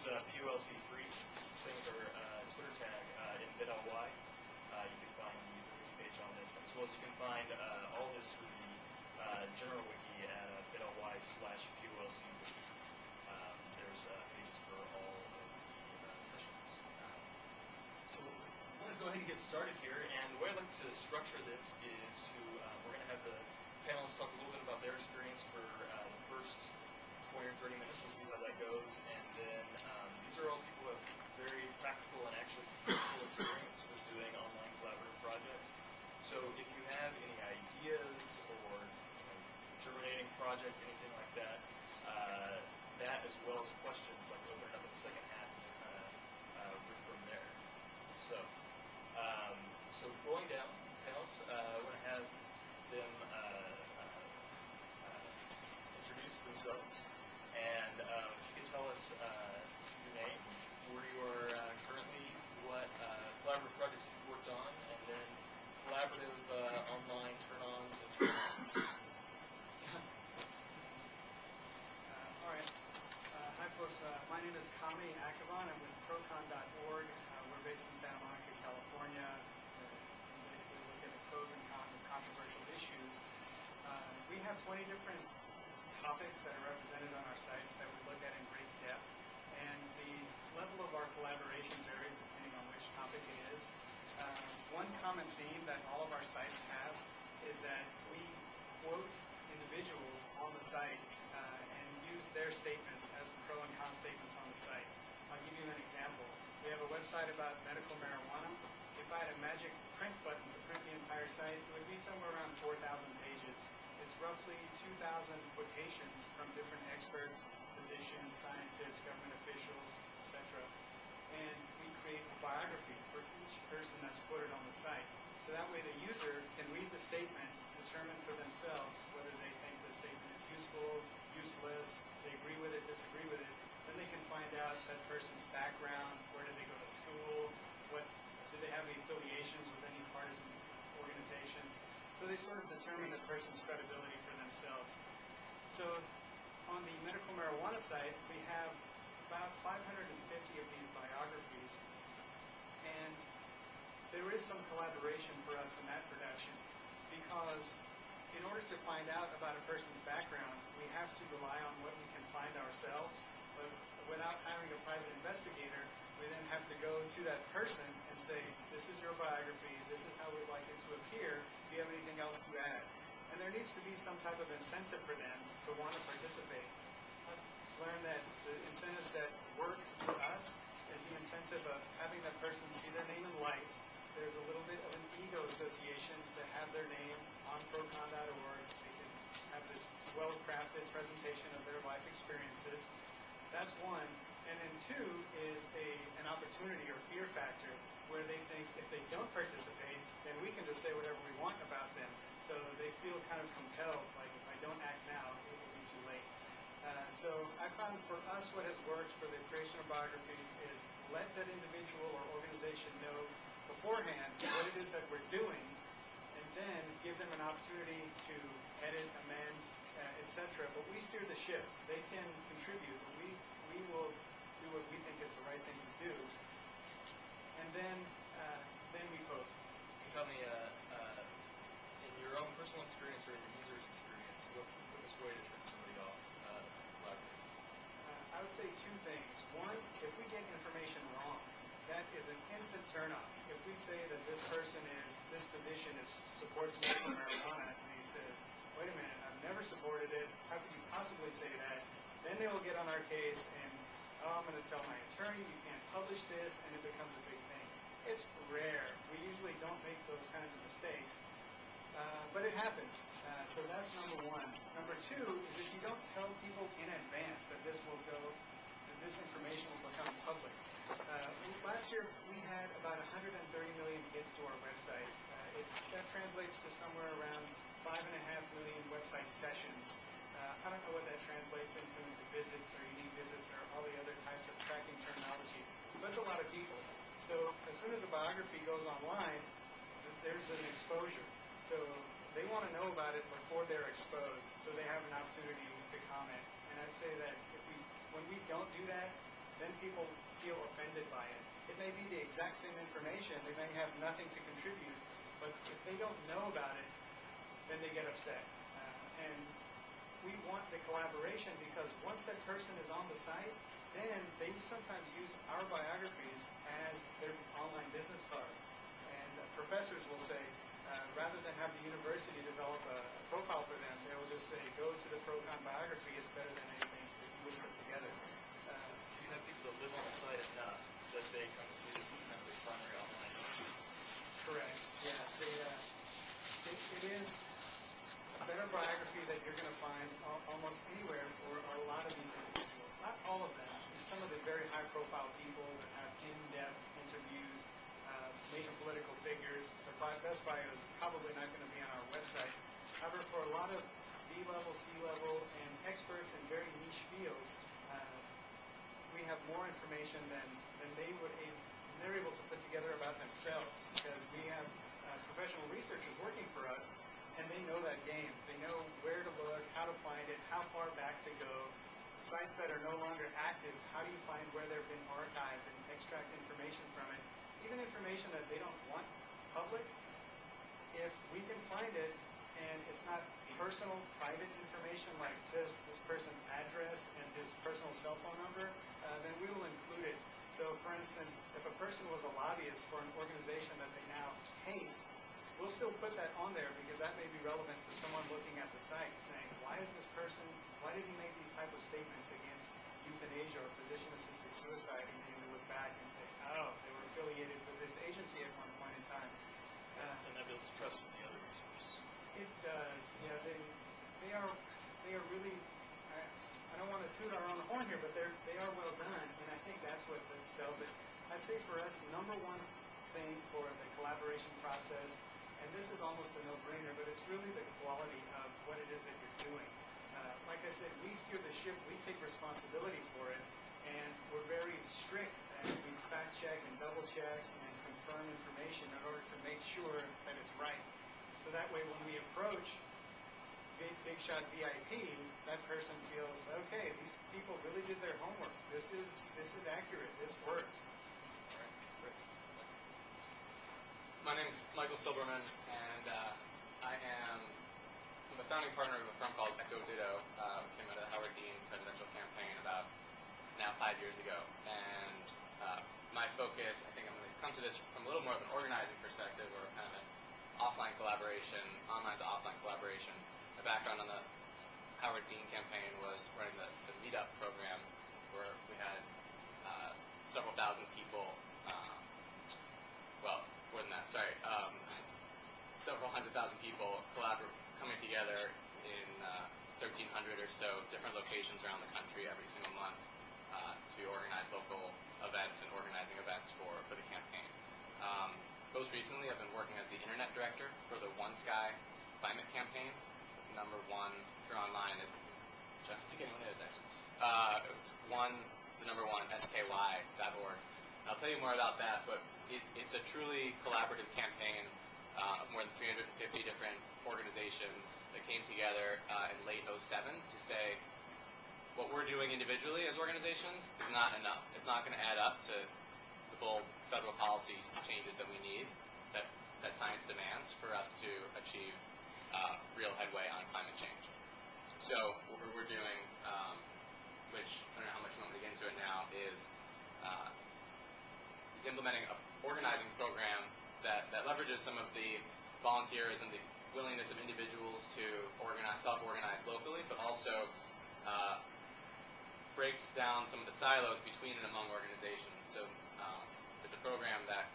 use POLC free, same for Twitter tag in bit.ly. You can find the wiki page on this, as well as you can find all this for the general wiki at bit.ly/POLC wiki. There's pages for all of the sessions. So I want to go ahead and get started here, and the way I'd like to structure this is to, we're going to have the panelists talk a little bit about their experience for the first 20 or 30 minutes. We'll see how that goes, and then these are all people who have very practical and actually successful experience with doing online collaborative projects. So if you have any ideas or germinating projects, anything like that, that as well as questions, like open it up in the second half and we'll kind of riff from there. So going down, panelists, we're going to have them introduce themselves, and if you could tell us your name, where you are currently, what collaborative projects you've worked on, and then collaborative online turn-ons and turn-ons. All right. Hi, folks. My name is Kamy Akhavan. I'm with procon.org. We're based in Santa Monica, California. We basically look at the pros and cons of controversial issues. We have 20 different topics that are represented on our sites that we look at in great depth. And the level of our collaboration varies depending on which topic it is. One common theme that all of our sites have is that we quote individuals on the site and use their statements as the pro and con statements on the site. I'll give you an example. We have a website about medical marijuana. If I had a magic print button to print the entire site, it would be somewhere around 4,000 pages. It's roughly 2,000 quotations from different experts, physicians, scientists, government officials, etc. And we create a biography for each person that's quoted on the site. So that way the user can read the statement, determine for themselves whether they think the statement is useful, useless, they agree with it, disagree with it. Then they can find out that person's background, where did they go to school, did they have any affiliations with any partisan organizations. So they sort of determine the person's credibility for themselves. So on the medical marijuana site, we have about 550 of these biographies, and there is some collaboration for us in that production, because in order to find out about a person's background, we have to rely on what we can find ourselves, but without hiring a private investigator, we then have to go to that person and say, this is your biography, this is how we'd like it to appear, do you have anything else to add? And there needs to be some type of incentive for them to want to participate. I've learned that the incentives that work for us is the incentive of having that person see their name in lights. There's a little bit of an ego association to have their name on procon.org. They can have this well-crafted presentation of their life experiences. That's one. And then two is an opportunity or fear factor where they think if they don't participate, then we can just say whatever we want about them. So they feel kind of compelled, like if I don't act now, it will be too late. So I found for us what has worked for the creation of biographies is let that individual or organization know beforehand what it is that we're doing, and then give them an opportunity to edit, amend, etc. But we steer the ship. They can contribute, but we will do what we think is the right thing to do, and then we post. And tell me, in your own personal experience or in your user's experience, what's the quickest way to turn somebody off collaborative? I would say two things. One, if we get information wrong, that is an instant turnoff. If we say that this physician supports medical marijuana, and he says, wait a minute, I've never supported it, how could you possibly say that? Then they will get on our case and, oh, I'm going to tell my attorney, you can't publish this, and it becomes a big thing. It's rare. We usually don't make those kinds of mistakes, but it happens. So that's number one. Number two is if you don't tell people in advance that this information will become public. Last year, we had about 130 million hits to our websites. That translates to somewhere around 5.5 million website sessions. I don't know what that translates into visits or unique visits or all the other types of tracking terminology. That's a lot of people. So as soon as a biography goes online, there's an exposure. So they want to know about it before they're exposed, so they have an opportunity to comment. And I'd say that when we don't do that, then people feel offended by it. It may be the exact same information, they may have nothing to contribute, but if they don't know about it, then they get upset. And we want the collaboration because once that person is on the site, then they sometimes use our biographies as their online business cards. And professors will say, rather than have the university develop a profile for them, they will just say, go to the Procon biography, it's better than anything that you would put together. So you have people that live on the site enough that they come to see this as kind of their primary online option. Correct. Yeah. It is a better biography that you're going to find almost anywhere for a lot of these individuals. Not all of them. Some of the very high-profile people that have in-depth interviews, major political figures. Their best bio is probably not going to be on our website. However, for a lot of B-level, C-level, and experts in very niche fields, we have more information than they're able to put together about themselves, because we have professional researchers working for us, and they know that game. They know where to look, how to find it, how far back to go. Sites that are no longer active, how do you find where they've been archived and extract information from it? Even information that they don't want public, if we can find it and it's not personal, private information like this person's address and his personal cell phone number, then we will include it. So, for instance, if a person was a lobbyist for an organization that they now hate, we'll still put that on there because that may be relevant to someone looking at the site saying, why did he make these type of statements against euthanasia or physician-assisted suicide? And then we look back and say, oh, they were affiliated with this agency at one point in time. And that builds trust with the other resource. It does. Yeah, they are really, I don't want to toot our own horn here, but they are well done, and I think that's what sells it. I'd say for us, the number one thing for the collaboration process, and this is almost a no-brainer, but it's really the quality of what it is that you're doing. Like I said, we steer the ship, we take responsibility for it, and we're very strict, and we fact-check and double-check and confirm information in order to make sure that it's right. So that way, when we approach Big Shot VIP, that person feels, okay, these people really did their homework. This is accurate. This works. All right, great. My name is Michael Siberman, and I'm the founding partner of a firm called Echo Ditto, which came out of the Howard Dean presidential campaign about now 5 years ago. And my focus, I think I'm going to come to this from a little more of an organizing perspective, or kind of an offline collaboration, online to offline collaboration. My background on the Howard Dean campaign was running the Meetup program, where we had several thousand people, well, more than that, sorry, several 100,000 people coming together in 1,300 or so different locations around the country every single month to organize local events and organizing events for the campaign. Most recently, I've been working as the internet director for the One Sky climate campaign. It's the #1, if you're online, I don't think anyone is actually. It's the #1, sky.org. I'll tell you more about that, but it's a truly collaborative campaign of more than 350 different organizations that came together in late '07 to say what we're doing individually as organizations is not enough. It's not going to add up to the bold federal policy changes that we need, that science demands for us to achieve real headway on climate change. So what we're doing, which I don't know how much you want me to get into it now, is implementing an organizing program that leverages some of the volunteers and the willingness of individuals to self-organize locally, but also breaks down some of the silos between and among organizations. So it's a program that